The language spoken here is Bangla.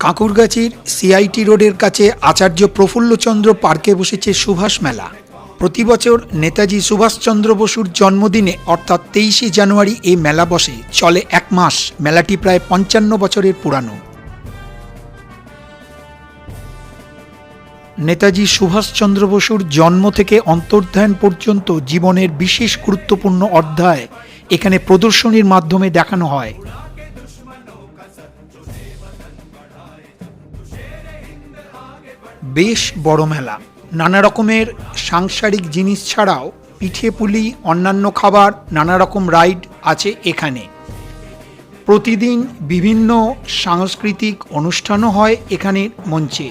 কাঁকুরগাছির সিআইটি রোডের কাছে আচার্য প্রফুল্লচন্দ্র পার্কে বসেছে সুভাষ মেলা। প্রতি বছর নেতাজি সুভাষচন্দ্র বসুর জন্মদিনে অর্থাৎ 23শে জানুয়ারি এই মেলা বসে, চলে 1 মাস। মেলাটি প্রায় 55 বছরের পুরানো। নেতাজি সুভাষচন্দ্র বসুর জন্ম থেকে অন্তর্ধান পর্যন্ত জীবনের বিশেষ গুরুত্বপূর্ণ অধ্যায় এখানে প্রদর্শনীর মাধ্যমে দেখানো হয়। বেশ বড় মেলা, নানা রকমের সাংসারিক জিনিস ছাড়াও পিঠে পুলি, অন্যান্য খাবার, নানা রকম রাইড আছে এখানে। প্রতিদিন বিভিন্ন সাংস্কৃতিক অনুষ্ঠানও হয় এখানের মঞ্চে।